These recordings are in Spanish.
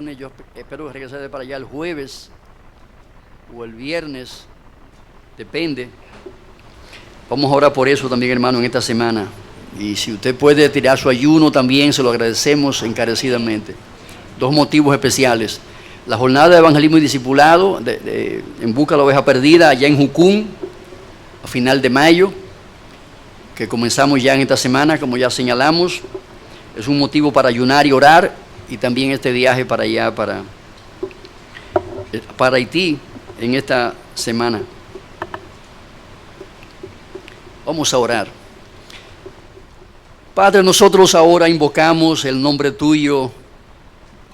Yo espero regresar de para allá el jueves o el viernes, depende. Vamos a orar por eso también, hermano, en esta semana. Y si usted puede tirar su ayuno también, se lo agradecemos encarecidamente. Dos motivos especiales. La jornada de evangelismo y discipulado en busca de la oveja perdida allá en Jucún, a final de mayo, que comenzamos ya en esta semana, como ya señalamos. Es un motivo para ayunar y orar. Y también este viaje para allá, para Haití, en esta semana. Vamos a orar. Padre, nosotros ahora invocamos el nombre tuyo,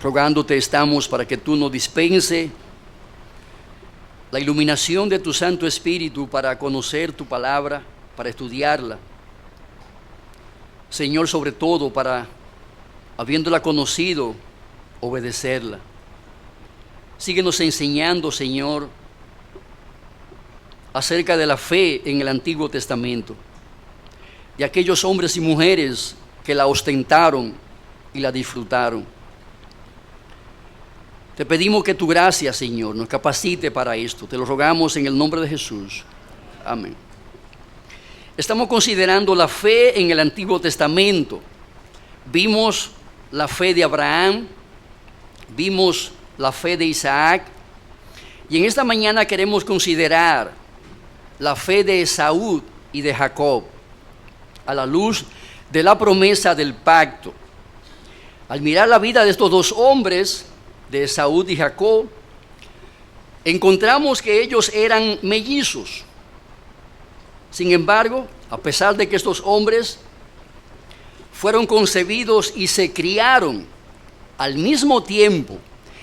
rogándote estamos para que tú nos dispense la iluminación de tu Santo Espíritu para conocer tu palabra, para estudiarla. Señor, sobre todo para, habiéndola conocido, obedecerla. Síguenos enseñando, Señor, acerca de la fe en el Antiguo Testamento, de aquellos hombres y mujeres que la ostentaron y la disfrutaron. Te pedimos que tu gracia, Señor, nos capacite para esto. Te lo rogamos en el nombre de Jesús. Amén. Estamos considerando la fe en el Antiguo Testamento. Vimos la fe de Abraham, vimos la fe de Isaac, y en esta mañana queremos considerar la fe de Esaú y de Jacob, a la luz de la promesa del pacto. Al mirar la vida de estos dos hombres, de Esaú y Jacob, encontramos que ellos eran mellizos. Sin embargo, a pesar de que estos hombres fueron concebidos y se criaron al mismo tiempo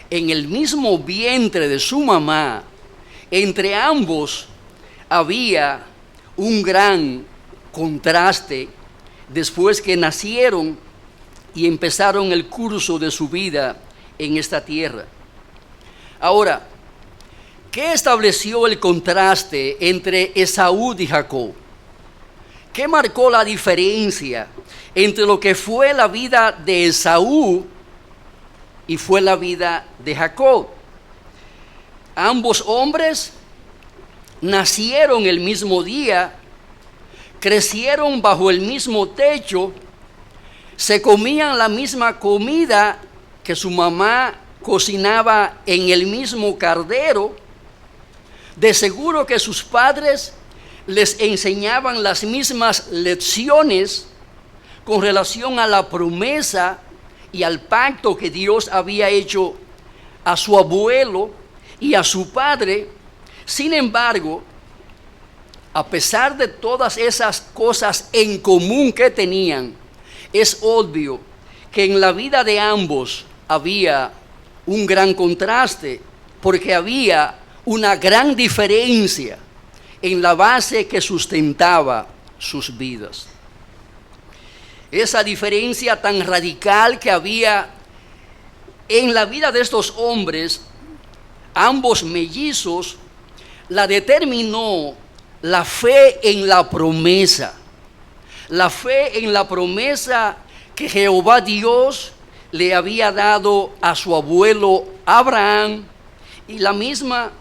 en el mismo vientre de su mamá, entre ambos había un gran contraste después que nacieron y empezaron el curso de su vida en esta tierra. Ahora, ¿qué estableció el contraste entre Esaú y Jacob? ¿Qué marcó la diferencia entre lo que fue la vida de Esaú y fue la vida de Jacob? Ambos hombres nacieron el mismo día, crecieron bajo el mismo techo, se comían la misma comida que su mamá cocinaba en el mismo cardero. De seguro que sus padres les enseñaban las mismas lecciones con relación a la promesa y al pacto que Dios había hecho a su abuelo y a su padre. Sin embargo, a pesar de todas esas cosas en común que tenían, es obvio que en la vida de ambos había un gran contraste, porque había una gran diferencia en la base que sustentaba sus vidas. Esa diferencia tan radical que había en la vida de estos hombres, ambos mellizos, la determinó la fe en la promesa. La fe en la promesa que Jehová Dios le había dado a su abuelo Abraham, y la misma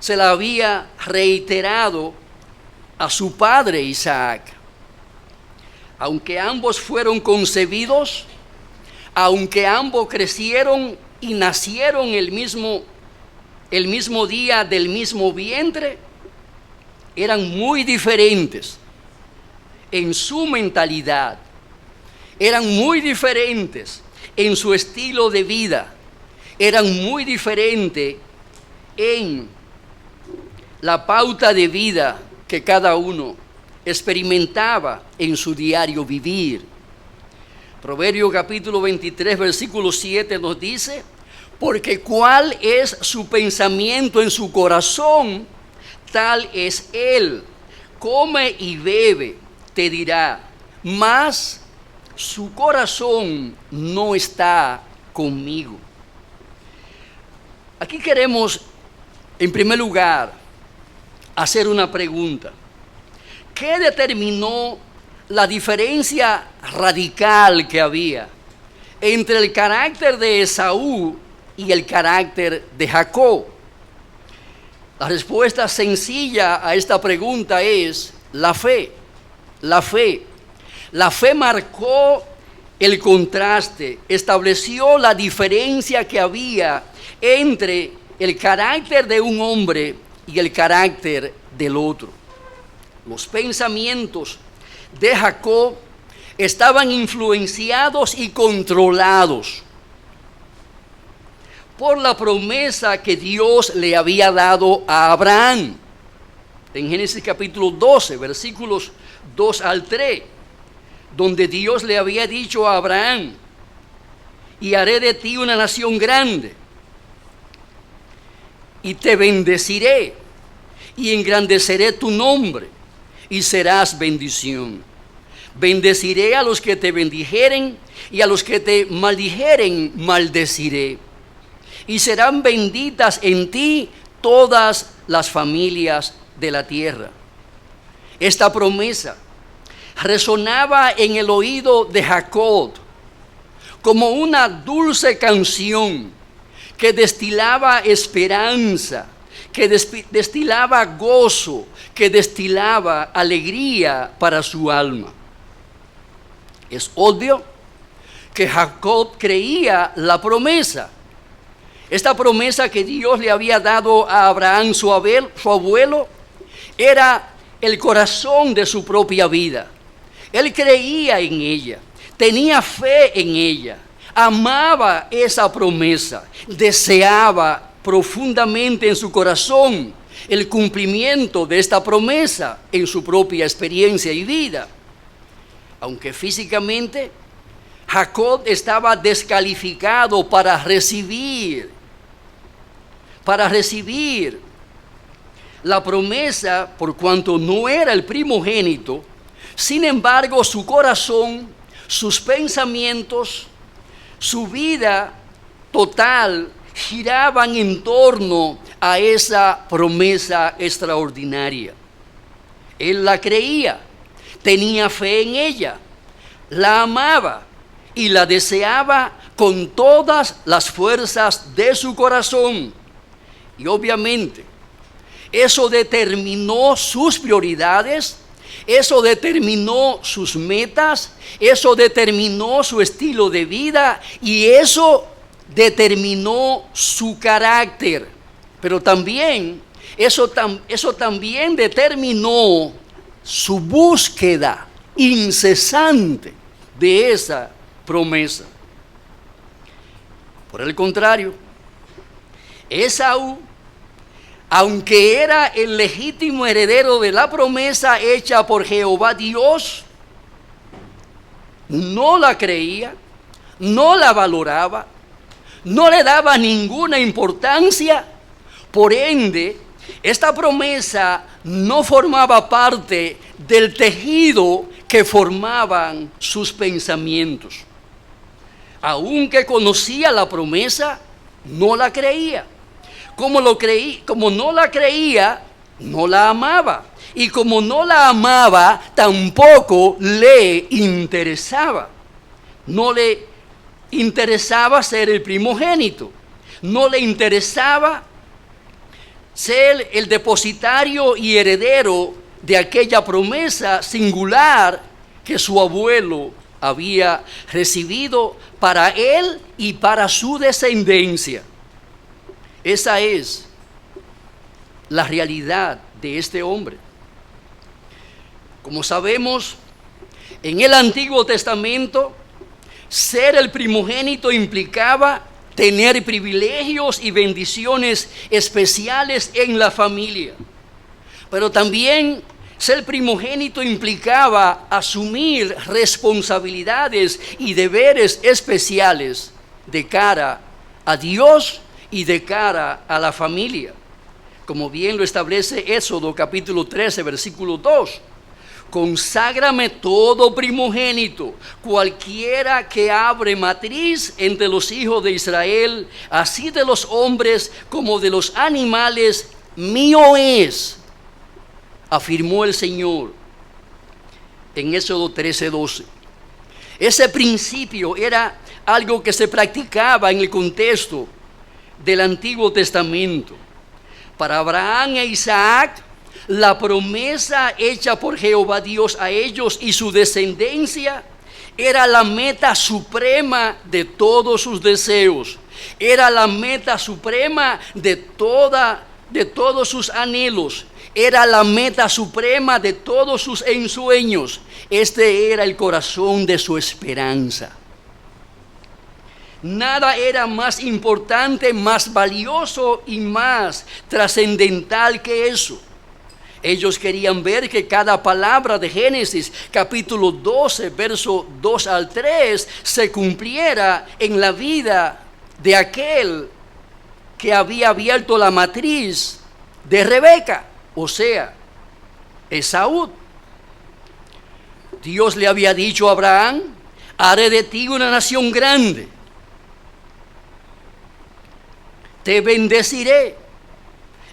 se la había reiterado a su padre Isaac. Aunque ambos fueron concebidos, aunque ambos crecieron y nacieron el mismo día del mismo vientre, eran muy diferentes en su mentalidad, eran muy diferentes en su estilo de vida, eran muy diferentes en la pauta de vida que cada uno experimentaba en su diario vivir. Proverbios capítulo 23, versículo 7 nos dice: porque cuál es su pensamiento en su corazón, tal es él. Come y bebe, te dirá, mas su corazón no está conmigo. Aquí queremos, en primer lugar, hacer una pregunta. ¿Qué determinó la diferencia radical que había entre el carácter de Esaú y el carácter de Jacob? La respuesta sencilla a esta pregunta es la fe. La fe. La fe marcó el contraste, estableció la diferencia que había entre el carácter de un hombre y el carácter del otro. Los pensamientos de Jacob estaban influenciados y controlados por la promesa que Dios le había dado a Abraham. En Génesis capítulo 12, versículos 2 al 3, donde Dios le había dicho a Abraham: y haré de ti una nación grande, y te bendeciré, y engrandeceré tu nombre, y serás bendición. Bendeciré a los que te bendijeren, y a los que te maldijeren maldeciré. Y serán benditas en ti todas las familias de la tierra. Esta promesa resonaba en el oído de Jacob como una dulce canción que destilaba esperanza, que destilaba gozo, que destilaba alegría para su alma. Es obvio que Jacob creía la promesa. Esta promesa que Dios le había dado a Abraham, su abuelo, era el corazón de su propia vida. Él creía en ella, tenía fe en ella, amaba esa promesa, deseaba profundamente en su corazón el cumplimiento de esta promesa en su propia experiencia y vida. Aunque físicamente Jacob estaba descalificado para recibir la promesa por cuanto no era el primogénito, sin embargo su corazón, sus pensamientos, su vida total giraban en torno a esa promesa extraordinaria. Él la creía, tenía fe en ella, la amaba y la deseaba con todas las fuerzas de su corazón. Y obviamente eso determinó sus prioridades, eso determinó sus metas, eso determinó su estilo de vida y eso determinó su carácter. Pero también eso también determinó su búsqueda incesante de esa promesa. Por el contrario, Esaú, aunque era el legítimo heredero de la promesa hecha por Jehová Dios, no la creía, no la valoraba, no le daba ninguna importancia. Por ende, esta promesa no formaba parte del tejido que formaban sus pensamientos. Aunque conocía la promesa, no la creía. Como no la creía, no la amaba. Y como no la amaba, tampoco le interesaba. No le interesaba ser el primogénito. No le interesaba ser el depositario y heredero de aquella promesa singular que su abuelo había recibido para él y para su descendencia. Esa es la realidad de este hombre. Como sabemos, en el Antiguo Testamento, ser el primogénito implicaba tener privilegios y bendiciones especiales en la familia. Pero también ser primogénito implicaba asumir responsabilidades y deberes especiales de cara a Dios y de cara a la familia. Como bien lo establece Éxodo capítulo 13, versículo 2. Conságrame todo primogénito, cualquiera que abre matriz entre los hijos de Israel, así de los hombres como de los animales, mío es, afirmó el Señor en Éxodo 13:12. Ese principio era algo que se practicaba en el contexto del Antiguo Testamento. Para Abraham e Isaac, la promesa hecha por Jehová Dios a ellos y su descendencia era la meta suprema de todos sus deseos. Era la meta suprema de todos sus anhelos. Era la meta suprema de todos sus ensueños. Este era el corazón de su esperanza. Nada era más importante, más valioso y más trascendental que eso. Ellos querían ver que cada palabra de Génesis capítulo 12, verso 2 al 3, se cumpliera en la vida de aquel que había abierto la matriz de Rebeca, o sea, Esaú. Dios le había dicho a Abraham: haré de ti una nación grande. Te bendeciré,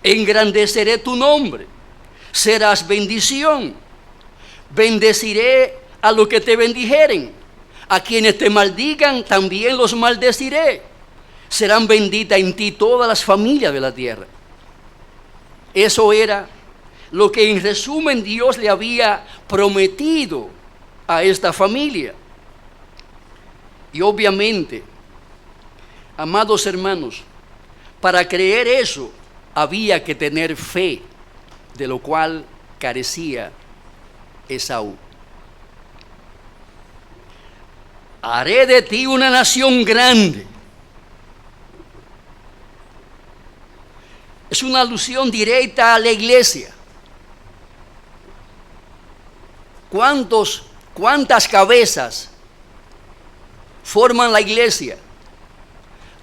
engrandeceré tu nombre, serás bendición. Bendeciré a los que te bendijeren, a quienes te maldigan también los maldeciré. Serán benditas en ti todas las familias de la tierra. Eso era lo que en resumen Dios le había prometido a esta familia. Y obviamente, amados hermanos, para creer eso había que tener fe, de lo cual carecía Esaú. Haré de ti una nación grande. Es una alusión directa a la iglesia. ¿Cuántas cabezas forman la iglesia?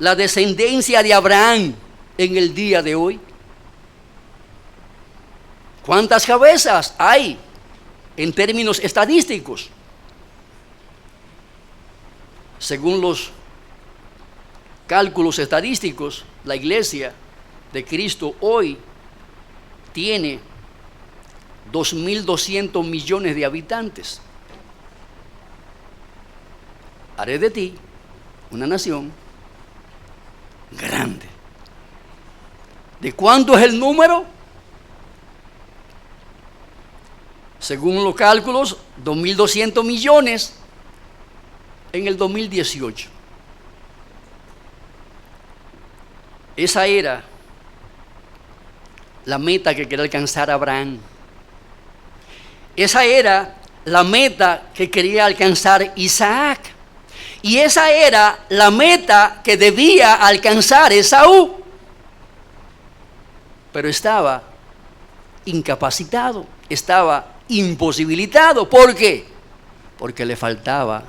La descendencia de Abraham en el día de hoy. ¿Cuántas cabezas hay en términos estadísticos? Según los cálculos estadísticos, la iglesia de Cristo hoy tiene 2.200 millones de habitantes. Haré de ti una nación grande. ¿De cuánto es el número? Según los cálculos, 2.200 millones en el 2018. Esa era la meta que quería alcanzar Abraham. Esa era la meta que quería alcanzar Isaac. Y esa era la meta que debía alcanzar Esaú. Pero estaba incapacitado, estaba imposibilitado. ¿Por qué? Porque le faltaba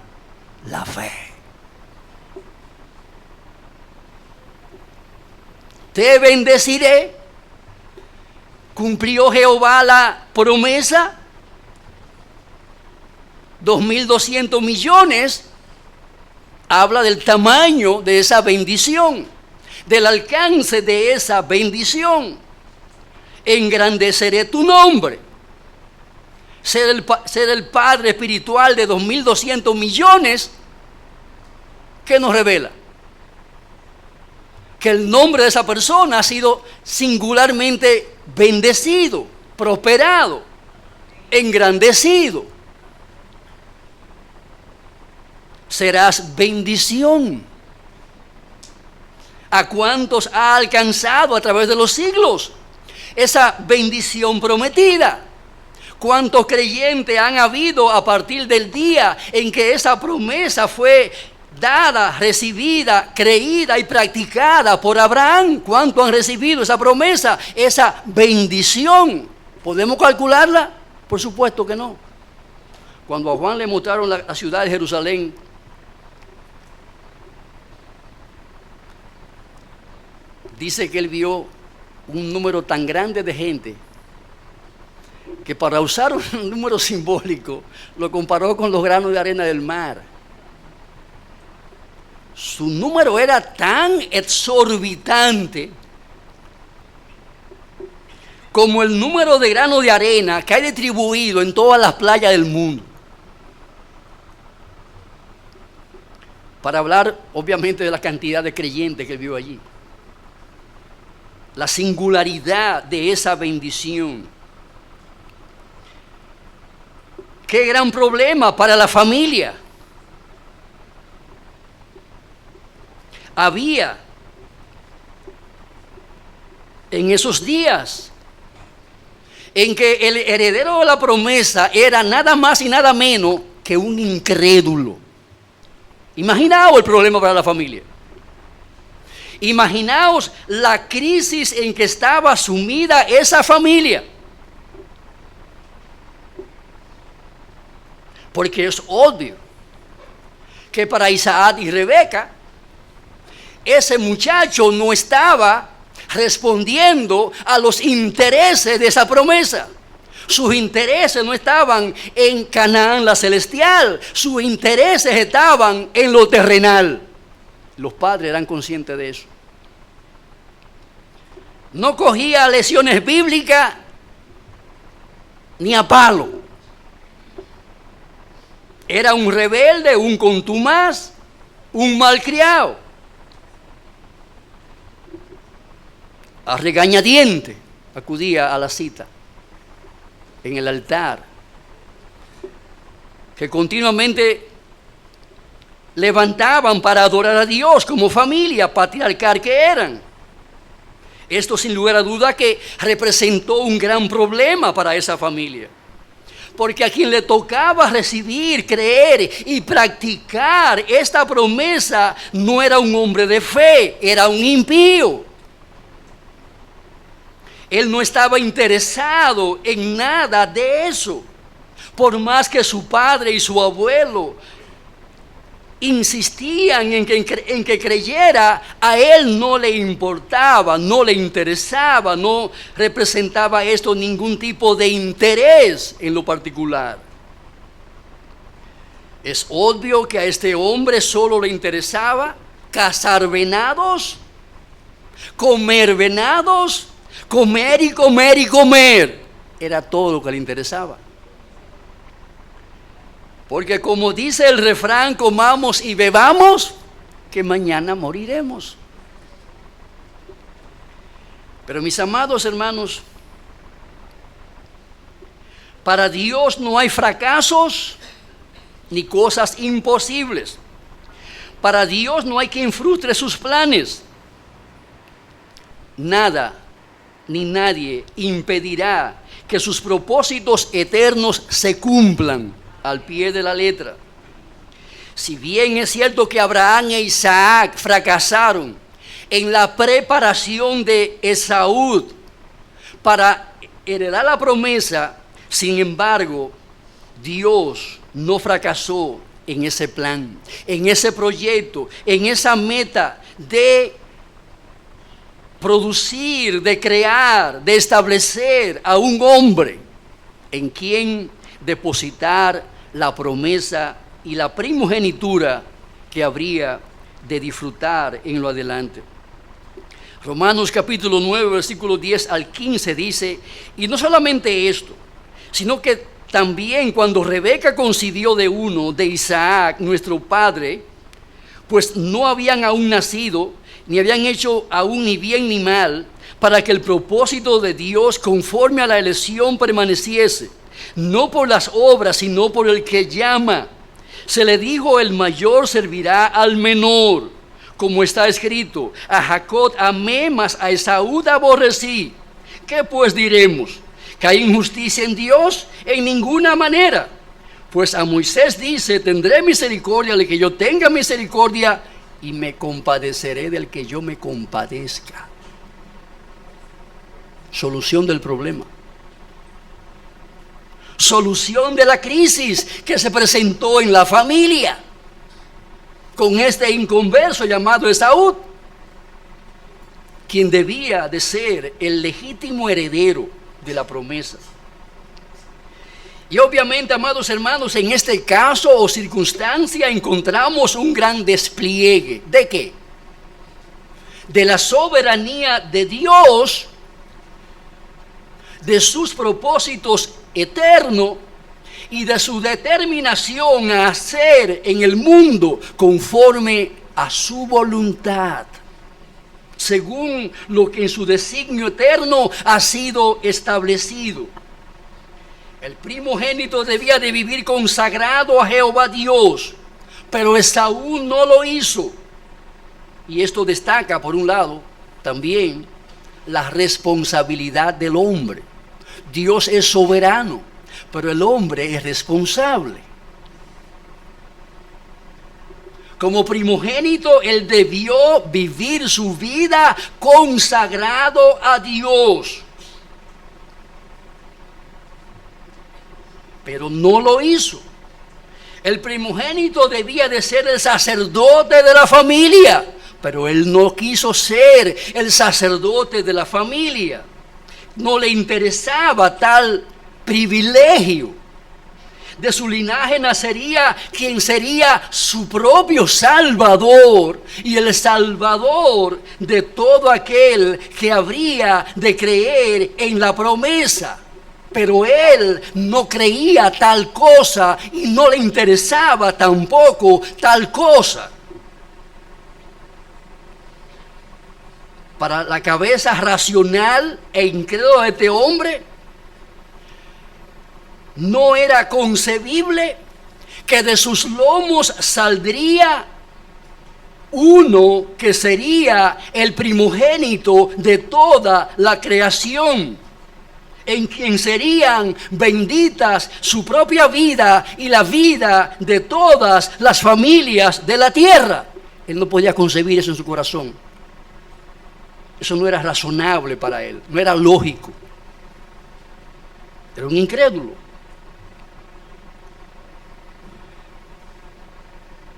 la fe. Te bendeciré. ¿Cumplió Jehová la promesa? 2.200 millones habla del tamaño de esa bendición, del alcance de esa bendición. Engrandeceré tu nombre. Ser el padre espiritual de 2.200 millones, ¿qué nos revela? Que el nombre de esa persona ha sido singularmente bendecido, prosperado, engrandecido. Serás bendición. ¿A cuántos ha alcanzado a través de los siglos esa bendición prometida? ¿Cuántos creyentes han habido a partir del día en que esa promesa fue dada, recibida, creída y practicada por Abraham? ¿Cuántos han recibido esa promesa, esa bendición? ¿Podemos calcularla? Por supuesto que no. Cuando a Juan le mostraron la ciudad de Jerusalén, dice que él vio un número tan grande de gente que, para usar un número simbólico, lo comparó con los granos de arena del mar. Su número era tan exorbitante como el número de granos de arena que hay distribuido en todas las playas del mundo. Para hablar obviamente de la cantidad de creyentes que él vio allí. la singularidad de esa bendición. Qué gran problema para la familia. Había en esos días en que el heredero de la promesa era nada más y nada menos que un incrédulo. Imaginaos el problema para la familia. Imaginaos la crisis en que estaba sumida esa familia. Porque es obvio que para Isaac y Rebeca, ese muchacho no estaba respondiendo a los intereses de esa promesa. Sus intereses no estaban en Canaán la celestial, sus intereses estaban en lo terrenal. Los padres eran conscientes de eso. No cogía lecciones bíblicas ni a palo. Era un rebelde, un contumaz, un malcriado. A regañadiente acudía a la cita en el altar, que continuamente levantaban para adorar a Dios como familia patriarcal que eran. Esto sin lugar a duda que representó un gran problema para esa familia, porque a quien le tocaba recibir, creer y practicar esta promesa no era un hombre de fe, era un impío. Él no estaba interesado en nada de eso. Por más que su padre y su abuelo insistían en que creyera, a él no le importaba, no le interesaba, no representaba esto ningún tipo de interés en lo particular. Es obvio que a este hombre solo le interesaba cazar venados, comer venados, comer y comer y comer. Era todo lo que le interesaba. Porque como dice el refrán, comamos y bebamos, que mañana moriremos. Pero mis amados hermanos, para Dios no hay fracasos ni cosas imposibles. Para Dios no hay quien frustre sus planes. Nada ni nadie impedirá que sus propósitos eternos se cumplan al pie de la letra. Si bien es cierto que Abraham e Isaac fracasaron en la preparación de Esaú para heredar la promesa, sin embargo, Dios no fracasó en ese plan, en ese proyecto, en esa meta de producir, de crear, de establecer a un hombre en quien depositar la promesa y la primogenitura que habría de disfrutar en lo adelante. Romanos capítulo 9, versículo 10 al 15 dice, y no solamente esto, sino que también cuando Rebeca concibió de uno, de Isaac, nuestro padre, pues no habían aún nacido, ni habían hecho aún ni bien ni mal, para que el propósito de Dios conforme a la elección permaneciese, no por las obras, sino por el que llama. Se le dijo, el mayor servirá al menor, como está escrito, a Jacob amé, mas a Esaú aborrecí. ¿Qué pues diremos? ¿Que hay injusticia en Dios? En ninguna manera. Pues a Moisés dice, tendré misericordia del que yo tenga misericordia, y me compadeceré del que yo me compadezca. Solución del problema. Solución de la crisis que se presentó en la familia con este inconverso llamado Esaú, quien debía de ser el legítimo heredero de la promesa. Y obviamente, amados hermanos, en este caso o circunstancia encontramos un gran despliegue. ¿De qué? De la soberanía de Dios, de sus propósitos eternos y de su determinación a hacer en el mundo conforme a su voluntad. según lo que en su designio eterno ha sido establecido. El primogénito debía de vivir consagrado a Jehová Dios, pero Esaú no lo hizo. Y esto destaca, por un lado, también la responsabilidad del hombre. Dios es soberano, pero el hombre es responsable. Como primogénito, él debió vivir su vida consagrado a Dios. Pero no lo hizo. El primogénito debía de ser el sacerdote de la familia, pero él no quiso ser el sacerdote de la familia. No le interesaba tal privilegio. De su linaje nacería quien sería su propio Salvador y el Salvador de todo aquel que habría de creer en la promesa. Pero él no creía tal cosa y no le interesaba tampoco tal cosa. Para la cabeza racional e incrédula de este hombre, no era concebible que de sus lomos saldría uno que sería el primogénito de toda la creación, en quien serían benditas su propia vida y la vida de todas las familias de la tierra. Él no podía concebir eso en su corazón. Eso no era razonable para él, no era lógico. Era un incrédulo.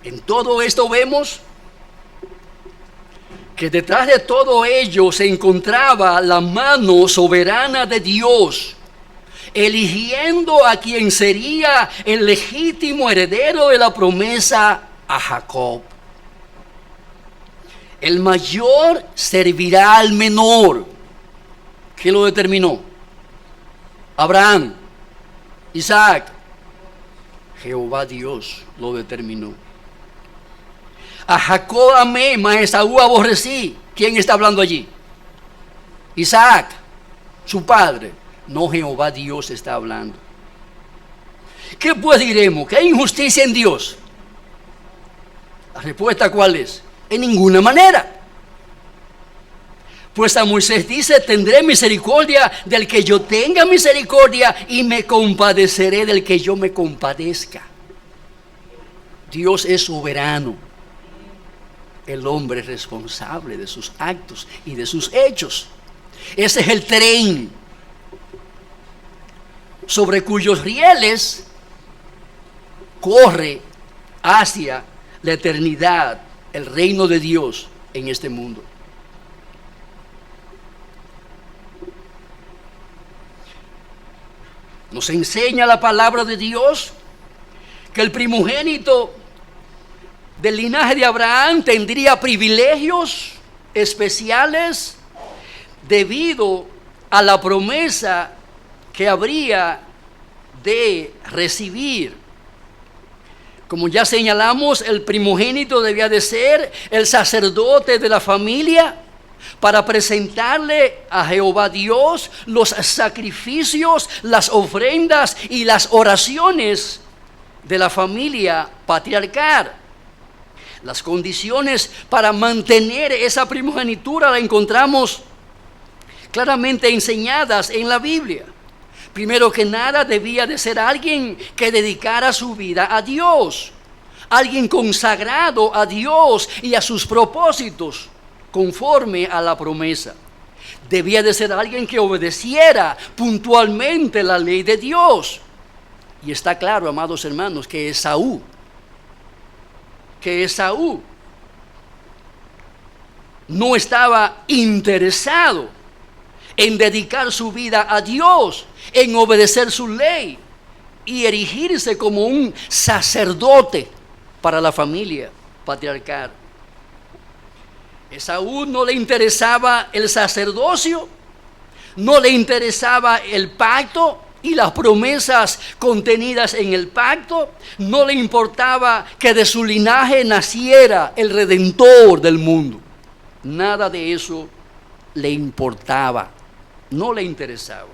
En todo esto vemos que detrás de todo ello se encontraba la mano soberana de Dios, eligiendo a quien sería el legítimo heredero de la promesa, a Jacob. El mayor servirá al menor. ¿Quién lo determinó? Abraham, Isaac. Jehová Dios lo determinó. A Jacob amé, mas a Esaú aborrecí. ¿Quién está hablando allí? Isaac, su padre. No, Jehová Dios está hablando. ¿Qué pues diremos? ¿Que hay injusticia en Dios? La respuesta, ¿cuál es? En ninguna manera. Pues a Moisés dice: tendré misericordia del que yo tenga misericordia y me compadeceré del que yo me compadezca. Dios es soberano. El hombre es responsable de sus actos y de sus hechos. Ese es el tren sobre cuyos rieles corre hacia la eternidad el reino de Dios en este mundo. Nos enseña la palabra de Dios que el primogénito del linaje de Abraham tendría privilegios especiales debido a la promesa que habría de recibir. Como ya señalamos, el primogénito debía de ser el sacerdote de la familia para presentarle a Jehová Dios los sacrificios, las ofrendas y las oraciones de la familia patriarcal. Las condiciones para mantener esa primogenitura la encontramos claramente enseñadas en la Biblia. Primero que nada, debía de ser alguien que dedicara su vida a Dios, alguien consagrado a Dios y a sus propósitos conforme a la promesa. Debía de ser alguien que obedeciera puntualmente la ley de Dios. Y está claro, amados hermanos, que Esaú no estaba interesado en dedicar su vida a Dios, en obedecer su ley y erigirse como un sacerdote para la familia patriarcal. Esaú no le interesaba el sacerdocio, no le interesaba el pacto y las promesas contenidas en el pacto, no le importaba que de su linaje naciera el Redentor del mundo. nada de eso le importaba, no le interesaba.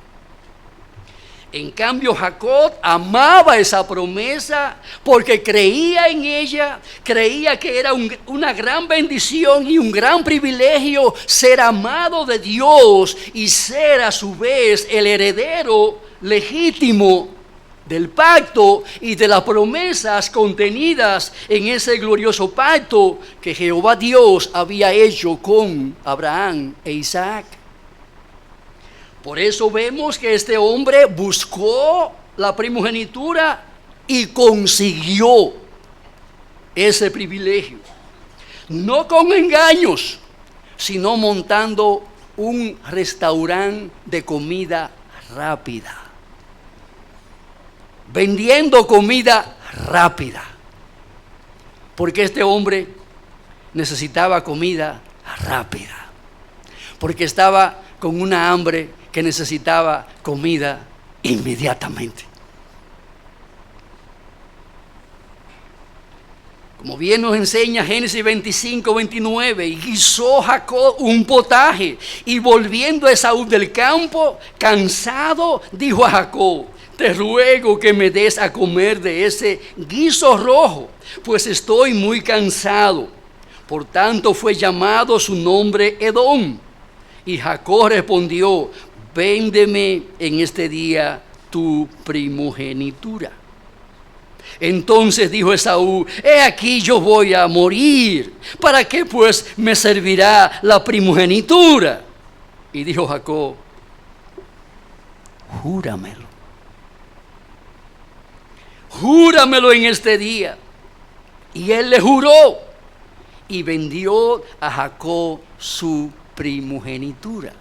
En cambio, Jacob amaba esa promesa porque creía en ella, creía que era una gran bendición y un gran privilegio ser amado de Dios y ser a su vez el heredero legítimo del pacto y de las promesas contenidas en ese glorioso pacto que Jehová Dios había hecho con Abraham e Isaac. Por eso vemos que este hombre buscó la primogenitura y consiguió ese privilegio. No con engaños, sino montando un restaurante de comida rápida. Vendiendo comida rápida. Porque este hombre necesitaba comida rápida. Porque estaba con una hambre que necesitaba comida inmediatamente. Como bien nos enseña Génesis 25-29, y guisó Jacob un potaje, y volviendo Esaú del campo, cansado, dijo a Jacob: te ruego que me des a comer de ese guiso rojo, pues estoy muy cansado. Por tanto fue llamado su nombre Edom. Y Jacob respondió: véndeme en este día tu primogenitura. Entonces dijo Esaú: he aquí yo voy a morir, ¿para qué pues me servirá la primogenitura? Y dijo Jacob: júramelo. Júramelo en este día. Y él le juró y vendió a Jacob su primogenitura.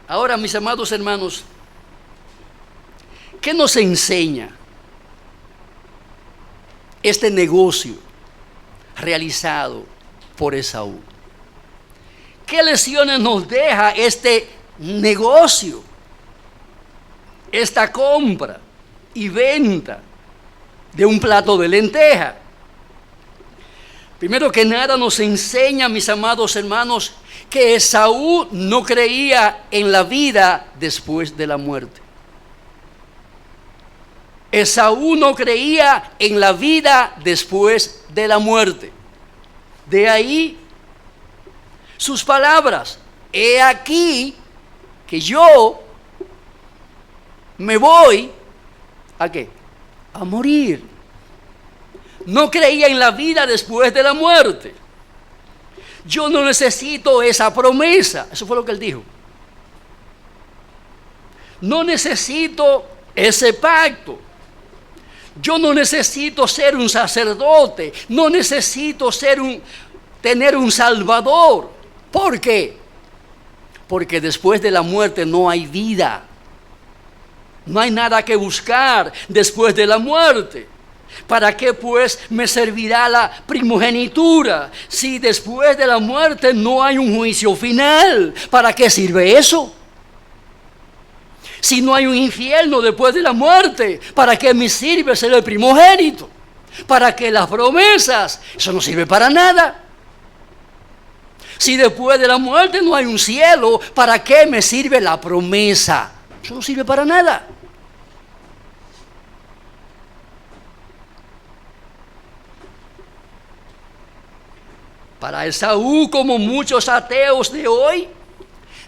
Ahora, mis amados hermanos, ¿qué nos enseña este negocio realizado por Esaú? ¿Qué lecciones nos deja este negocio, esta compra y venta de un plato de lenteja? Primero que nada nos enseña, mis amados hermanos, que Esaú no creía en la vida después de la muerte. Esaú no creía en la vida después de la muerte. De ahí sus palabras: he aquí que yo me voy ¿a qué? A morir. No creía en la vida después de la muerte. Yo no necesito esa promesa. Eso fue lo que él dijo. No necesito ese pacto. Yo no necesito ser un sacerdote. No necesito tener un salvador. ¿Por qué? Porque después de la muerte no hay vida. No hay nada que buscar después de la muerte. ¿Para qué pues me servirá la primogenitura si después de la muerte no hay un juicio final? ¿Para qué sirve eso? Si no hay un infierno después de la muerte, ¿para qué me sirve ser el primogénito? ¿Para qué las promesas? Eso no sirve para nada. Si después de la muerte no hay un cielo, ¿para qué me sirve la promesa? Eso no sirve para nada. Para Esaú, como muchos ateos de hoy,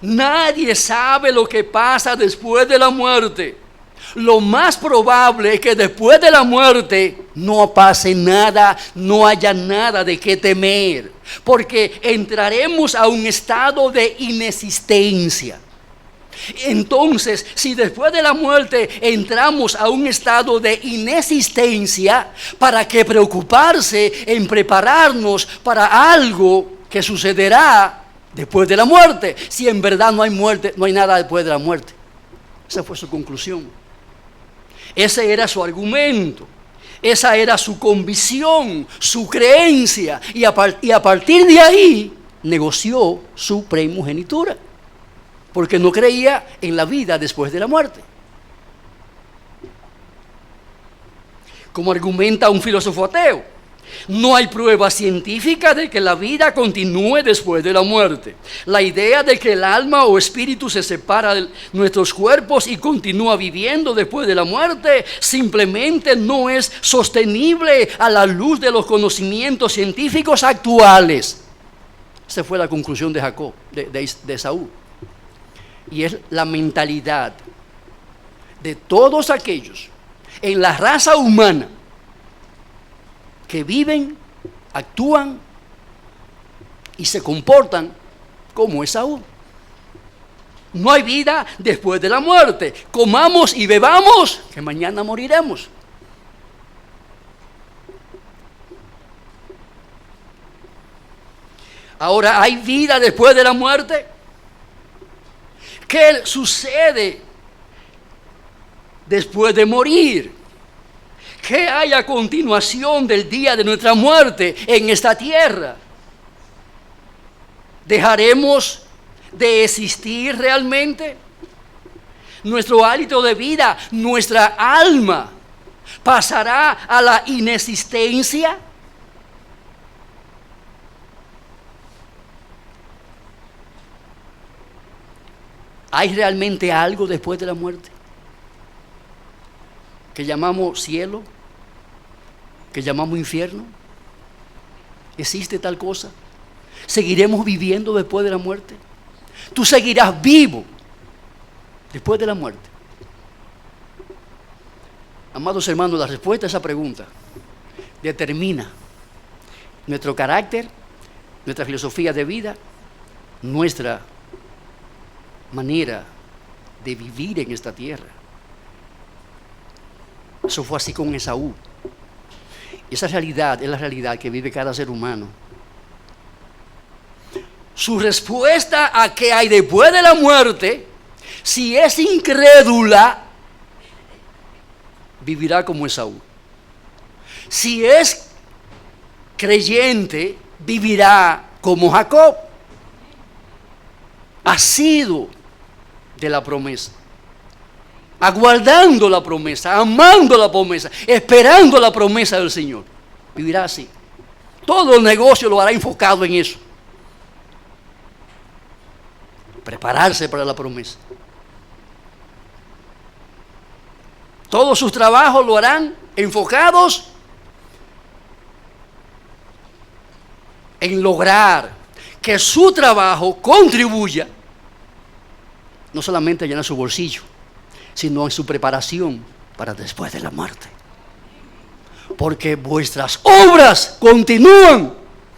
nadie sabe lo que pasa después de la muerte. Lo más probable es que después de la muerte no pase nada, no haya nada de qué temer, porque entraremos a un estado de inexistencia. Entonces, si después de la muerte entramos a un estado de inexistencia, ¿para qué preocuparse en prepararnos para algo que sucederá después de la muerte? Si en verdad no hay muerte, no hay nada después de la muerte. Esa fue su conclusión. Ese era su argumento. Esa era su convicción, su creencia. Y a partir de ahí negoció su primogenitura. Porque no creía en la vida después de la muerte. Como argumenta un filósofo ateo, No hay prueba científica de que la vida continúe después de la muerte. La idea de que el alma o espíritu se separa de nuestros cuerpos y continúa viviendo después de la muerte simplemente no es sostenible a la luz de los conocimientos científicos actuales. Esa fue la conclusión de Jacob, de Esaú. Y es la mentalidad de todos aquellos en la raza humana que viven, actúan y se comportan como Esaú. No hay vida después de la muerte. Comamos y bebamos, que mañana moriremos. Ahora, ¿hay vida después de la muerte? ¿Qué sucede después de morir? ¿Qué hay a continuación del día de nuestra muerte en esta tierra? ¿Dejaremos de existir realmente? Nuestro hálito de vida, nuestra alma, pasará a la inexistencia. ¿Hay realmente algo después de la muerte que llamamos cielo, que llamamos infierno? ¿Existe tal cosa? ¿Seguiremos viviendo después de la muerte? ¿Tú seguirás vivo después de la muerte? Amados hermanos, la respuesta a esa pregunta determina nuestro carácter, nuestra filosofía de vida, nuestra manera de vivir en esta tierra. Eso fue así con Esaú. Esa realidad es la realidad que vive cada ser humano. Su respuesta a qué hay después de la muerte, si es incrédula, vivirá como Esaú. Si es creyente, vivirá como Jacob. Asido de la promesa, aguardando la promesa, amando la promesa, esperando la promesa del Señor. Vivirá así. Todo el negocio lo hará enfocado en eso. Prepararse para la promesa. Todos sus trabajos lo harán enfocados en lograr que su trabajo contribuya no solamente a llenar su bolsillo, sino en su preparación para después de la muerte. Porque vuestras obras continúan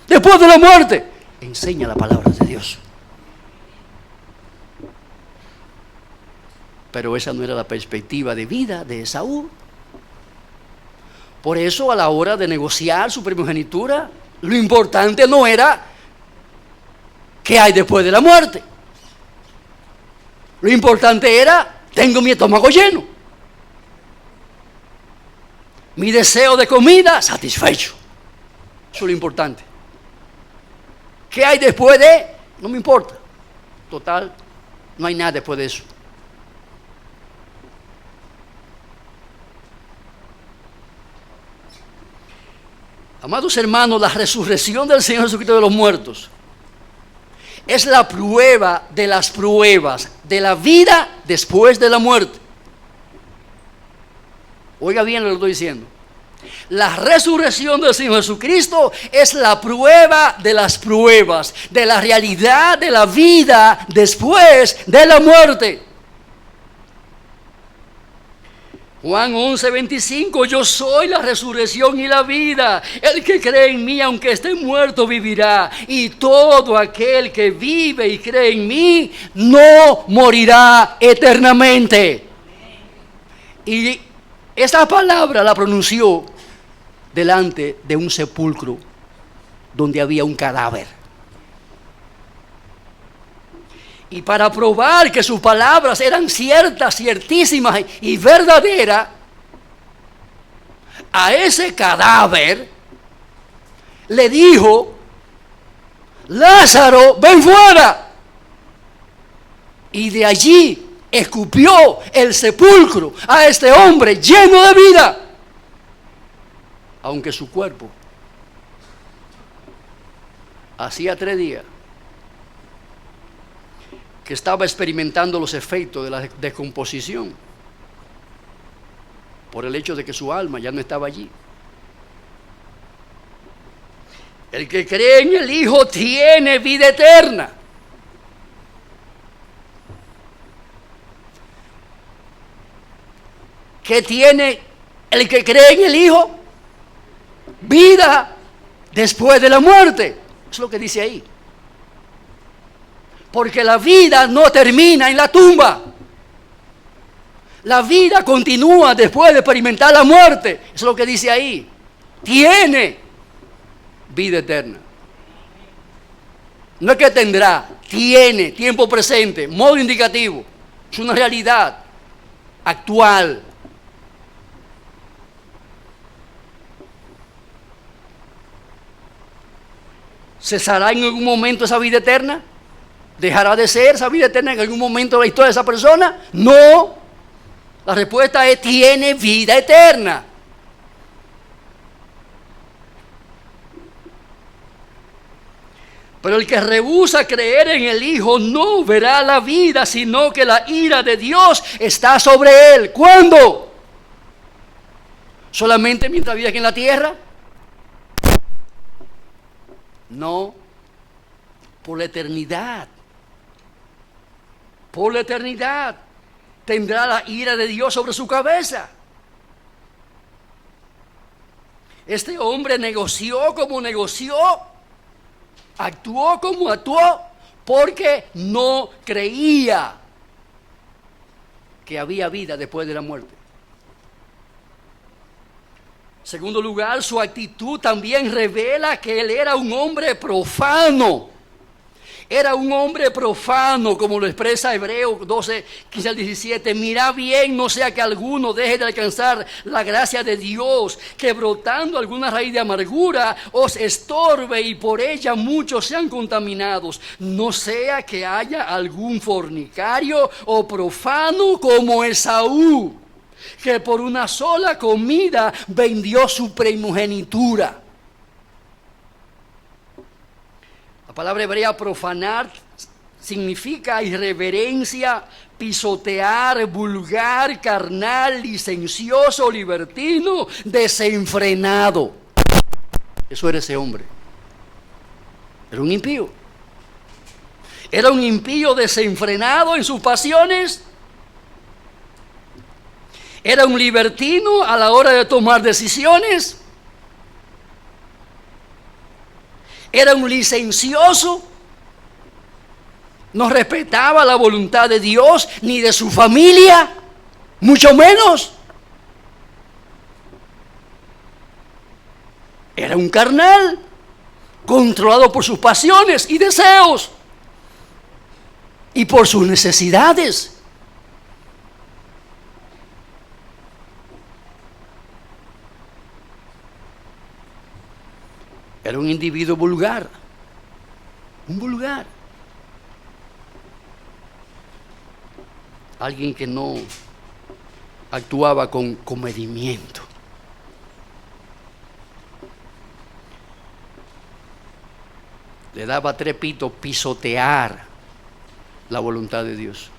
después de la muerte. Enseña la palabra de Dios. Pero esa no era la perspectiva de vida de Esaú. Por eso, a la hora de negociar su primogenitura, lo importante no era qué hay después de la muerte. Lo importante era, tengo mi estómago lleno. Mi deseo de comida satisfecho. Eso es lo importante. ¿Qué hay después de? No me importa. Total, no hay nada después de eso. Amados hermanos, la resurrección del Señor Jesucristo de los muertos es la prueba de las pruebas de la vida después de la muerte. Oiga bien lo que estoy diciendo. La resurrección del Señor Jesucristo es la prueba de las pruebas de la realidad de la vida después de la muerte. Juan 11:25, yo soy la resurrección y la vida. El que cree en mí, aunque esté muerto, vivirá. Y todo aquel que vive y cree en mí, no morirá eternamente. Y esa palabra la pronunció delante de un sepulcro donde había un cadáver. Y para probar que sus palabras eran ciertas, ciertísimas y verdaderas, a ese cadáver le dijo: Lázaro, ven fuera. Y de allí escupió el sepulcro a este hombre lleno de vida, aunque su cuerpo hacía 3 días que estaba experimentando los efectos de la descomposición por el hecho de que su alma ya no estaba allí. El que cree en el Hijo tiene vida eterna. ¿Qué tiene el que cree en el Hijo? Vida después de la muerte. Eso es lo que dice ahí. Porque la vida no termina en la tumba. La vida continúa después de experimentar la muerte. Eso es lo que dice ahí. Tiene vida eterna. No es que tendrá, tiene, tiempo presente, modo indicativo. Es una realidad actual. ¿Cesará en algún momento esa vida eterna? ¿Dejará de ser esa vida eterna en algún momento de la historia de esa persona? No. La respuesta es: tiene vida eterna. Pero el que rehúsa creer en el Hijo no verá la vida, sino que la ira de Dios está sobre él. ¿Cuándo? ¿Solamente mientras vive aquí en la tierra? No, por la eternidad. Por la eternidad tendrá la ira de Dios sobre su cabeza. Este hombre negoció como negoció, actuó como actuó, porque no creía que había vida después de la muerte. Segundo lugar, su actitud también revela que él era un hombre profano. Era un hombre profano, como lo expresa Hebreos 12, 15 al 17. Mirad bien, no sea que alguno deje de alcanzar la gracia de Dios, que brotando alguna raíz de amargura os estorbe y por ella muchos sean contaminados. No sea que haya algún fornicario o profano como Esaú, que por una sola comida vendió su primogenitura. La palabra hebrea profanar significa irreverencia, pisotear, vulgar, carnal, licencioso, libertino, desenfrenado. Eso era ese hombre. Era un impío. Era un impío desenfrenado en sus pasiones. Era un libertino a la hora de tomar decisiones. Era un licencioso. No respetaba la voluntad de Dios ni de su familia, mucho menos. Era un carnal, controlado por sus pasiones y deseos y por sus necesidades. Era un individuo vulgar, un vulgar. Alguien que no actuaba con comedimiento. Le daba trepito pisotear la voluntad de Dios.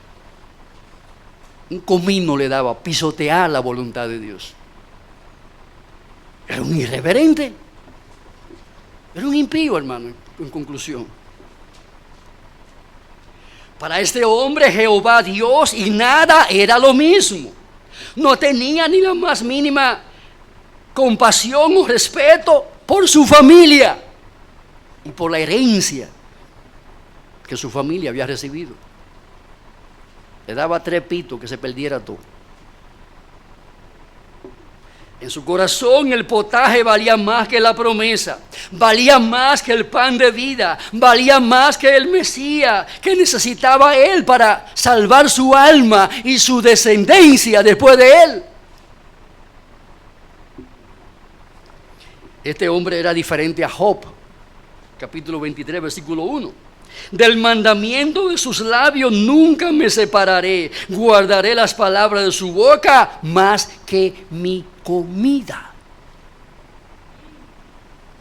Un comino le daba pisotear la voluntad de Dios. Era un irreverente. Era un impío, hermano, en conclusión. Para este hombre, Jehová Dios y nada era lo mismo. No tenía ni la más mínima compasión o respeto por su familia y por la herencia que su familia había recibido. Le daba trepito que se perdiera todo. En su corazón el potaje valía más que la promesa, valía más que el pan de vida, valía más que el Mesías que necesitaba él para salvar su alma y su descendencia después de él. Este hombre era diferente a Job, capítulo 23, versículo 1. Del mandamiento de sus labios nunca me separaré, guardaré las palabras de su boca más que mi comida.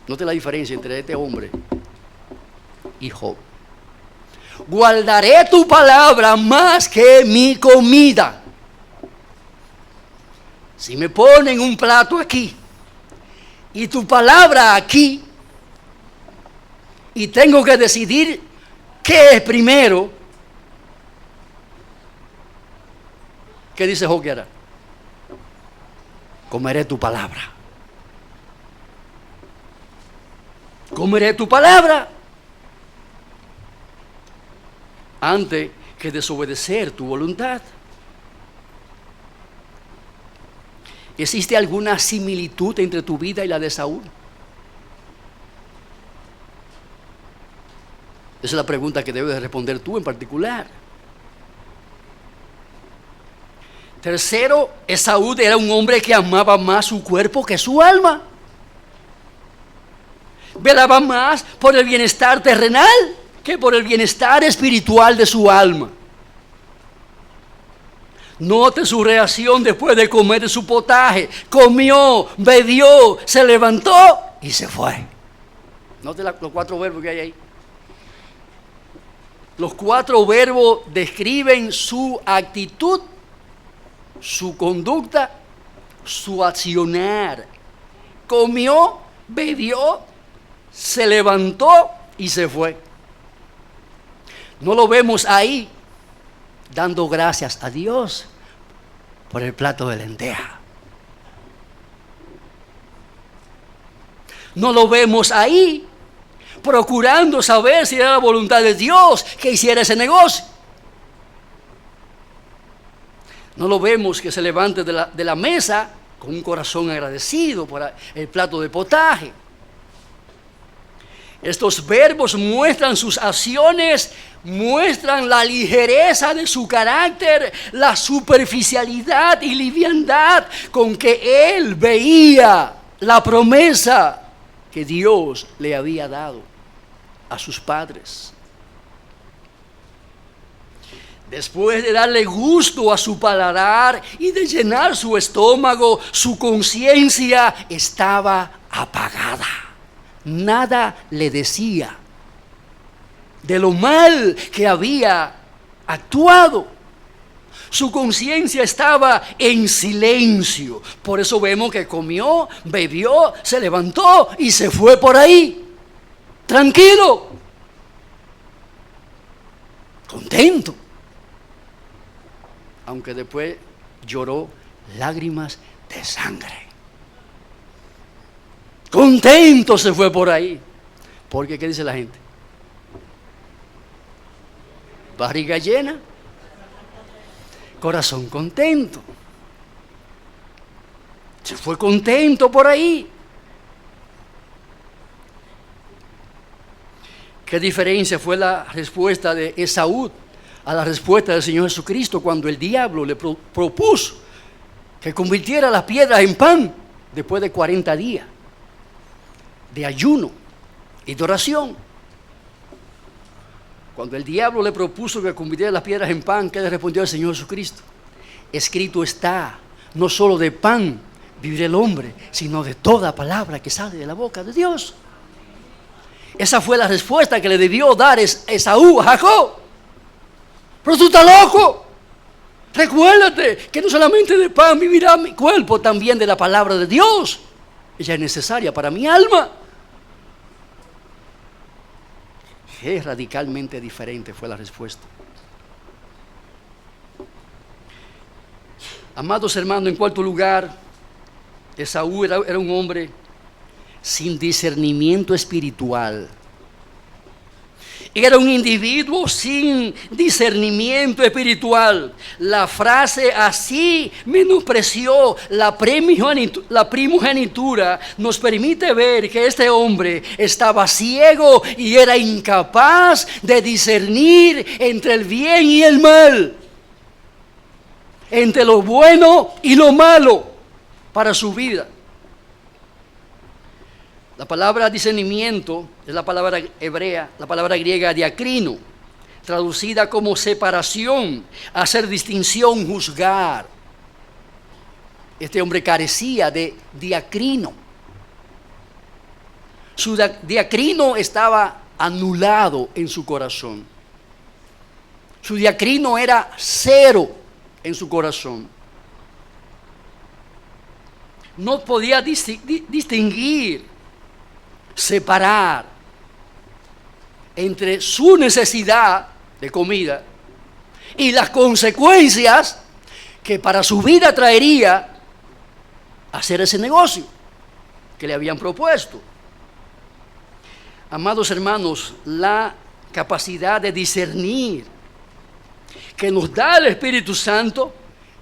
Note la diferencia entre este hombre y Job. Guardaré tu palabra más que mi comida. Si me ponen un plato aquí y tu palabra aquí, y tengo que decidir qué es primero, ¿qué dice Job que hará? Comeré tu palabra. Comeré tu palabra antes que desobedecer tu voluntad. ¿Existe alguna similitud entre tu vida y la de Saúl? Esa es la pregunta que debes responder tú en particular. Tercero, Esaú era un hombre que amaba más su cuerpo que su alma. Velaba más por el bienestar terrenal que por el bienestar espiritual de su alma. Note su reacción después de comer de su potaje. Comió, bebió, se levantó y se fue. Note los 4 verbos que hay ahí. Los 4 verbos describen su actitud, su conducta, su accionar. Comió, bebió, se levantó y se fue. No lo vemos ahí dando gracias a Dios por el plato de lenteja. No lo vemos ahí procurando saber si era la voluntad de Dios que hiciera ese negocio. No lo vemos que se levante de la mesa con un corazón agradecido por el plato de potaje. Estos verbos muestran sus acciones, muestran la ligereza de su carácter, la superficialidad y liviandad con que él veía la promesa que Dios le había dado a sus padres. Después de darle gusto a su paladar y de llenar su estómago, su conciencia estaba apagada. Nada le decía de lo mal que había actuado. Su conciencia estaba en silencio. Por eso vemos que comió, bebió, se levantó y se fue por ahí. Tranquilo. Contento. Aunque después lloró lágrimas de sangre. Contento se fue por ahí. Porque, ¿qué dice la gente? Barriga llena, corazón contento. Se fue contento por ahí. ¿Qué diferencia fue la respuesta de Esaú a la respuesta del Señor Jesucristo cuando el diablo le propuso que convirtiera las piedras en pan después de 40 días de ayuno y de oración? Cuando el diablo le propuso que convirtiera las piedras en pan, ¿qué le respondió el Señor Jesucristo? Escrito está, no solo de pan vivirá el hombre, sino de toda palabra que sale de la boca de Dios. Esa fue la respuesta que le debió dar Esaú a Jacob. Pero tú estás loco. Recuérdate que no solamente de pan vivirá mi cuerpo, también de la palabra de Dios. Ella es necesaria para mi alma. Es radicalmente diferente fue la respuesta. Amados hermanos, en cuarto lugar, Esaú era un hombre sin discernimiento espiritual. Era un individuo sin discernimiento espiritual. La frase así menospreció la primogenitura nos permite ver que este hombre estaba ciego y era incapaz de discernir entre el bien y el mal, entre lo bueno y lo malo para su vida. La palabra discernimiento es la palabra hebrea, la palabra griega diacrino, traducida como separación, hacer distinción, juzgar. Este hombre carecía de diacrino. Su diacrino estaba anulado en su corazón. Su diacrino era 0 en su corazón. No podía distinguir, separar entre su necesidad de comida y las consecuencias que para su vida traería hacer ese negocio que le habían propuesto. Amados hermanos, la capacidad de discernir que nos da el Espíritu Santo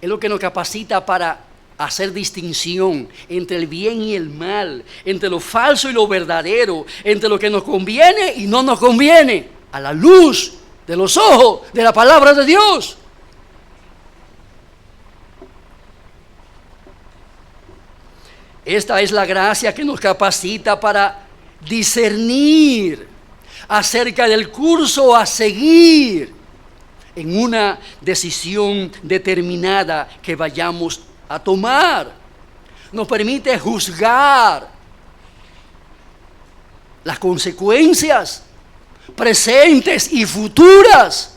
es lo que nos capacita para hacer distinción entre el bien y el mal, entre lo falso y lo verdadero, entre lo que nos conviene y no nos conviene, a la luz de los ojos de la palabra de Dios. Esta es la gracia que nos capacita para discernir acerca del curso a seguir en una decisión determinada que vayamos a tomar. Nos permite juzgar las consecuencias presentes y futuras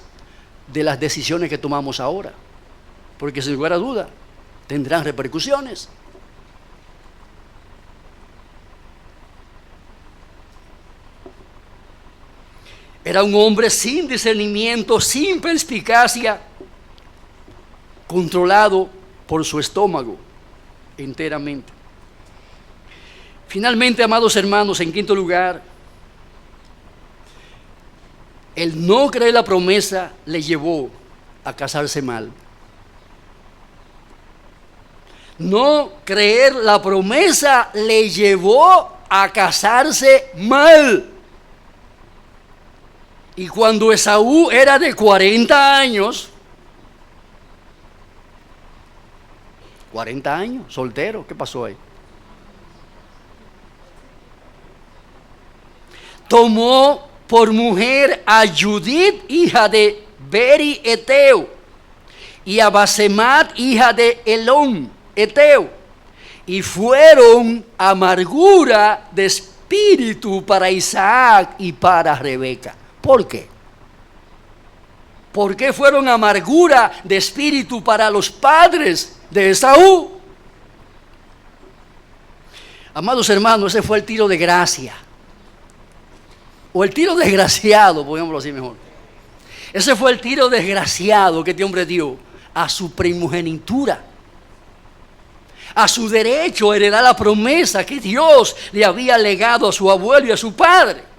de las decisiones que tomamos ahora, porque sin lugar a duda tendrán repercusiones. Era un hombre sin discernimiento, sin perspicacia, controlado por su estómago enteramente. Finalmente, amados hermanos, en quinto lugar, el no creer la promesa le llevó a casarse mal. No creer la promesa le llevó a casarse mal. Y cuando Esaú era de 40 años, 40 años, soltero, ¿qué pasó ahí? Tomó por mujer a Judith, hija de Beri Eteo, y a Basemat, hija de Elón Eteo, y fueron amargura de espíritu para Isaac y para Rebeca. ¿Por qué? ¿Por qué fueron amargura de espíritu para los padres de Esaú? Amados hermanos, ese fue el tiro de gracia. O el tiro desgraciado, pongámoslo así mejor. Ese fue el tiro desgraciado que este hombre dio a su primogenitura, a su derecho a heredar la promesa que Dios le había legado a su abuelo y a su padre.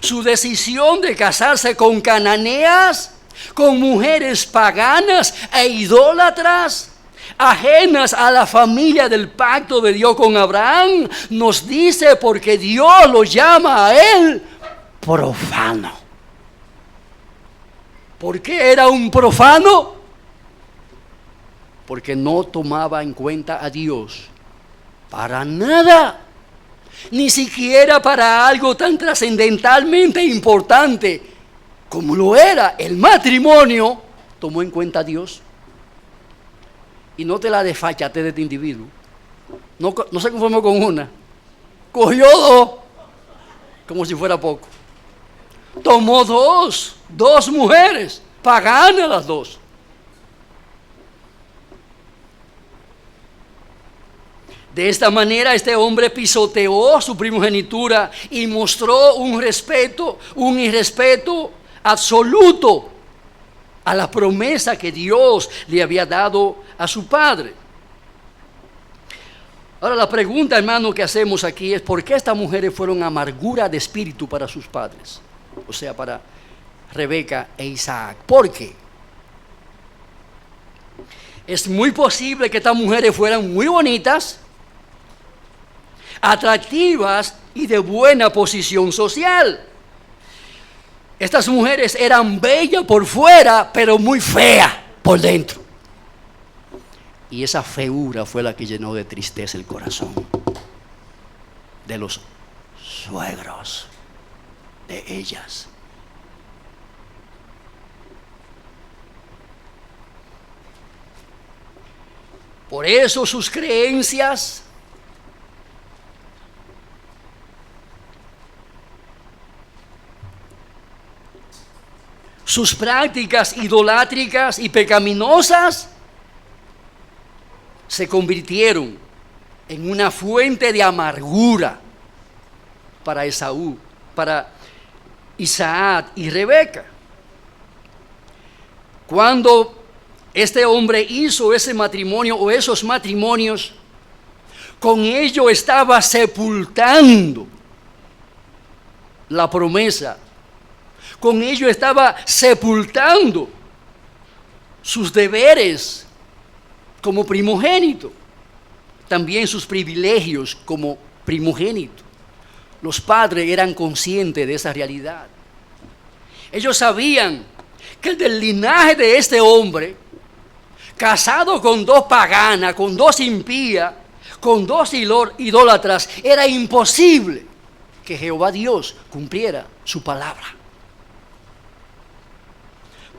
Su decisión de casarse con cananeas, con mujeres paganas e idólatras, ajenas a la familia del pacto de Dios con Abraham, nos dice porque Dios lo llama a él profano. ¿Por qué era un profano? Porque no tomaba en cuenta a Dios para nada. Ni siquiera para algo tan trascendentalmente importante como lo era el matrimonio, tomó en cuenta a Dios. Y no te la desfachate de este individuo. No se conformó con una. Cogió dos, como si fuera poco. Tomó dos mujeres, paganas las dos. De esta manera este hombre pisoteó su primogenitura y mostró un irrespeto absoluto a la promesa que Dios le había dado a su padre. Ahora la pregunta, hermano, que hacemos aquí es ¿por qué estas mujeres fueron amargura de espíritu para sus padres? O sea, para Rebeca e Isaac. ¿Por qué? Es muy posible que estas mujeres fueran muy bonitas, atractivas y de buena posición social. Estas mujeres eran bellas por fuera, pero muy feas por dentro. Y esa feura fue la que llenó de tristeza el corazón de los suegros de ellas. Por eso sus creencias sus prácticas idolátricas y pecaminosas se convirtieron en una fuente de amargura para Esaú, para Isaac y Rebeca. Cuando este hombre hizo ese matrimonio o esos matrimonios, con ello estaba sepultando la promesa. Con ello estaba sepultando sus deberes como primogénito, también sus privilegios como primogénito. Los padres eran conscientes de esa realidad. Ellos sabían que del linaje de este hombre, casado con dos paganas, con dos impías, con dos idólatras, era imposible que Jehová Dios cumpliera su palabra.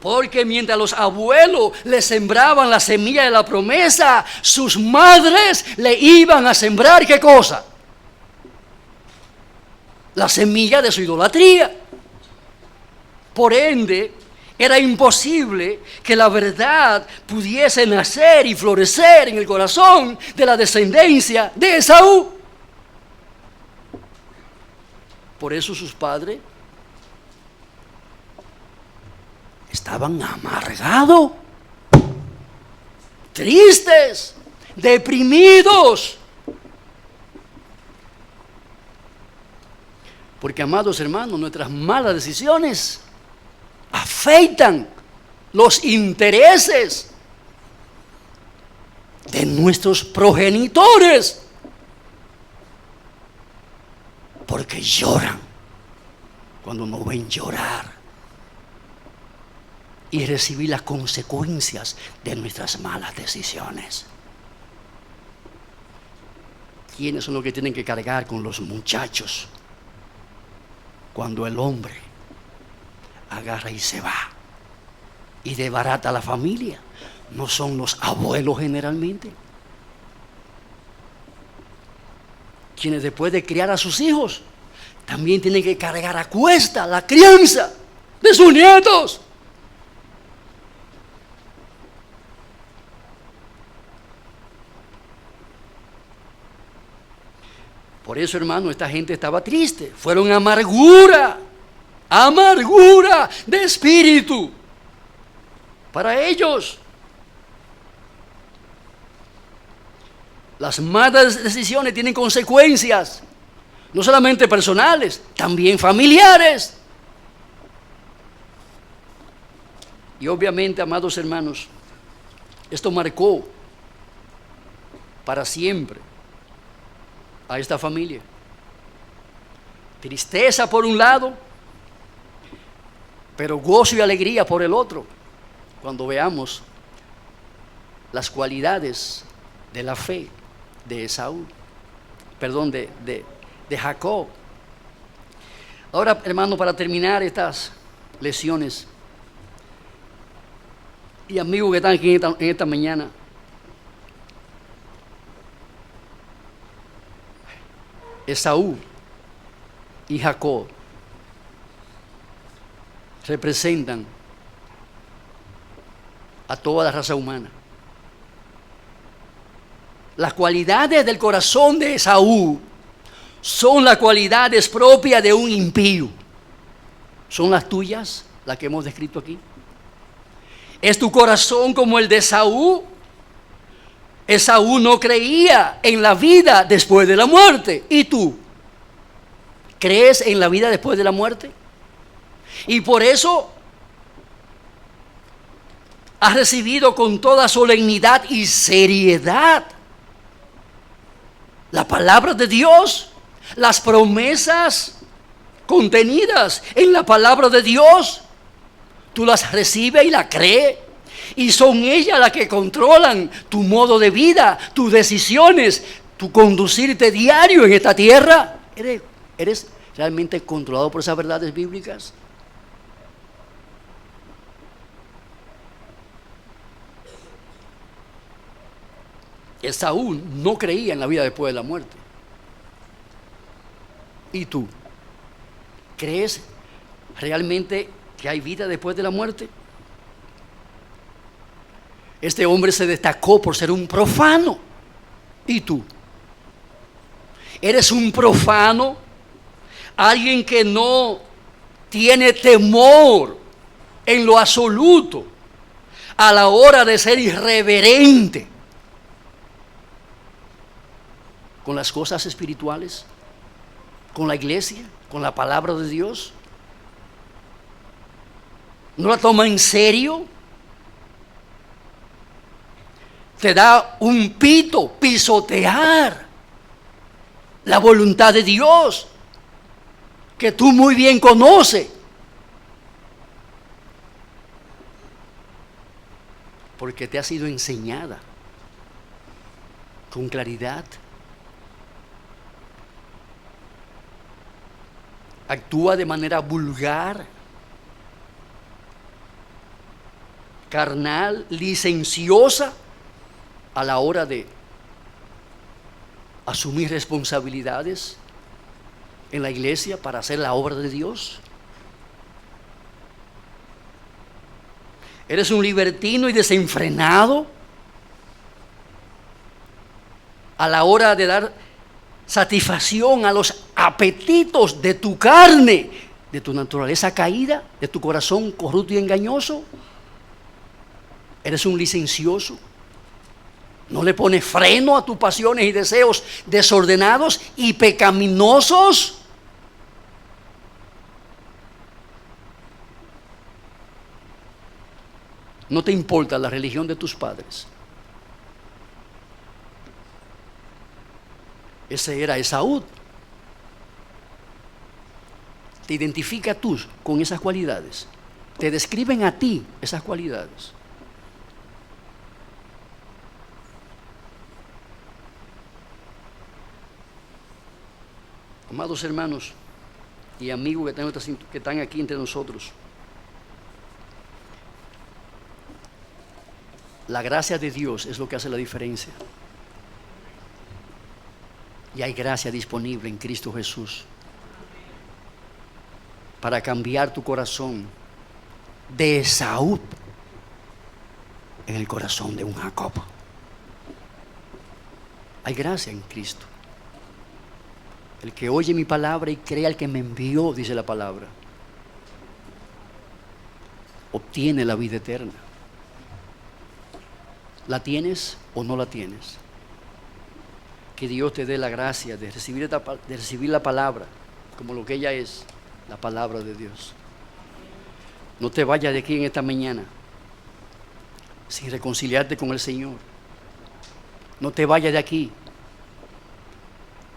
Porque mientras los abuelos le sembraban la semilla de la promesa, sus madres le iban a sembrar, ¿qué cosa? La semilla de su idolatría. Por ende, era imposible que la verdad pudiese nacer y florecer en el corazón de la descendencia de Esaú. Por eso sus padres estaban amargados, tristes, deprimidos. Porque, amados hermanos, nuestras malas decisiones afectan los intereses de nuestros progenitores, porque lloran cuando nos ven llorar y recibir las consecuencias de nuestras malas decisiones. ¿Quiénes son los que tienen que cargar con los muchachos cuando el hombre agarra y se va y desbarata a la familia? ¿No son los abuelos generalmente? Quienes después de criar a sus hijos también tienen que cargar a cuesta la crianza de sus nietos. Por eso, hermano, esta gente estaba triste. Fueron amargura de espíritu para ellos. Las malas decisiones tienen consecuencias, no solamente personales, también familiares. Y obviamente, amados hermanos, esto marcó para siempre a esta familia. Tristeza por un lado, pero gozo y alegría por el otro, cuando veamos las cualidades de la fe de Esaú, de Jacob. Ahora, hermano, para terminar estas lecciones, y amigos que están aquí en esta mañana, Esaú y Jacob representan a toda la raza humana. Las cualidades del corazón de Esaú son las cualidades propias de un impío. ¿Son las tuyas, las que hemos descrito aquí? ¿Es tu corazón como el de Esaú? Esaú no creía en la vida después de la muerte. ¿Y tú? ¿Crees en la vida después de la muerte? Y por eso has recibido con toda solemnidad y seriedad la palabra de Dios, las promesas contenidas en la palabra de Dios. Tú las recibes y las crees. Y son ellas las que controlan tu modo de vida, tus decisiones, tu conducirte diario en esta tierra. ¿Eres realmente controlado por esas verdades bíblicas? Esaú no creía en la vida después de la muerte. ¿Y tú? ¿Crees realmente que hay vida después de la muerte. Este hombre se destacó por ser un profano. ¿Y tú? ¿Eres un profano? Alguien que no tiene temor en lo absoluto a la hora de ser irreverente con las cosas espirituales, con la iglesia, con la palabra de Dios. ¿No la toma en serio? Te da un pito pisotear la voluntad de Dios, que tú muy bien conoces. Porque te ha sido enseñada con claridad. Actúa de manera vulgar, carnal, licenciosa a la hora de asumir responsabilidades en la iglesia para hacer la obra de Dios. Eres un libertino y desenfrenado a la hora de dar satisfacción a los apetitos de tu carne, de tu naturaleza caída, de tu corazón corrupto y engañoso. Eres un licencioso. No le pones freno a tus pasiones y deseos desordenados y pecaminosos. No te importa la religión de tus padres. Ese era Esaú. Te identifica tú con esas cualidades. Te describen a ti esas cualidades. Amados hermanos y amigos que están aquí entre nosotros, la gracia de Dios es lo que hace la diferencia. Y hay gracia disponible en Cristo Jesús para cambiar tu corazón de Esaú en el corazón de un Jacob. Hay gracia en Cristo. El que oye mi palabra y cree al que me envió, dice la palabra, obtiene la vida eterna. ¿La tienes o no la tienes? Que Dios te dé la gracia de recibir la palabra como lo que ella es, la palabra de Dios. No te vayas de aquí en esta mañana sin reconciliarte con el Señor. No te vayas de aquí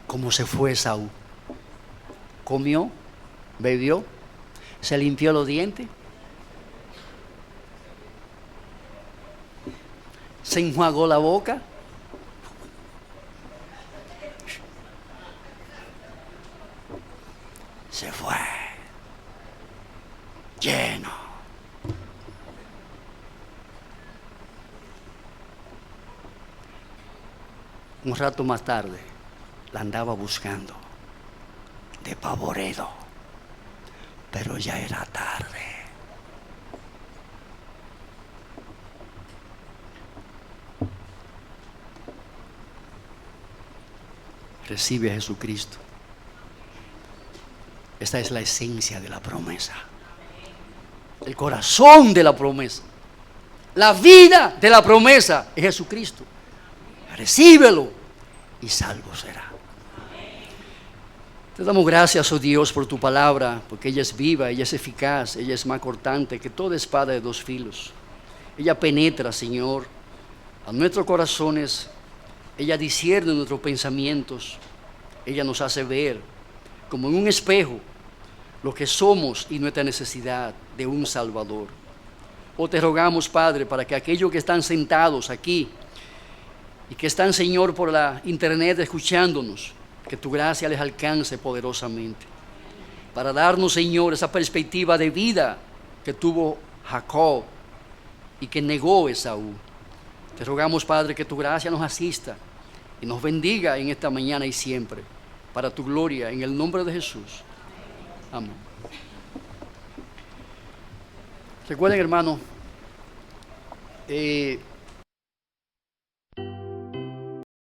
como se fue Esaú. Comió, bebió, se limpió los dientes, se enjuagó la boca, se fue lleno. Un rato más tarde la andaba buscando, despavorido, pero ya era tarde. Recibe a Jesucristo. Esta es la esencia de la promesa, el corazón de la promesa, la vida de la promesa es Jesucristo. Recíbelo y salvo será. Te damos gracias, oh Dios, por tu palabra, porque ella es viva, ella es eficaz, ella es más cortante que toda espada de dos filos. Ella penetra, Señor, a nuestros corazones, ella discierne nuestros pensamientos, ella nos hace ver como en un espejo lo que somos y nuestra necesidad de un Salvador. Oh, te rogamos, Padre, para que aquellos que están sentados aquí y que están, Señor, por la internet escuchándonos, que tu gracia les alcance poderosamente, para darnos, Señor, esa perspectiva de vida que tuvo Jacob y que negó Esaú. Te rogamos, Padre, que tu gracia nos asista y nos bendiga en esta mañana y siempre, para tu gloria, en el nombre de Jesús. Amén. Recuerden, hermano,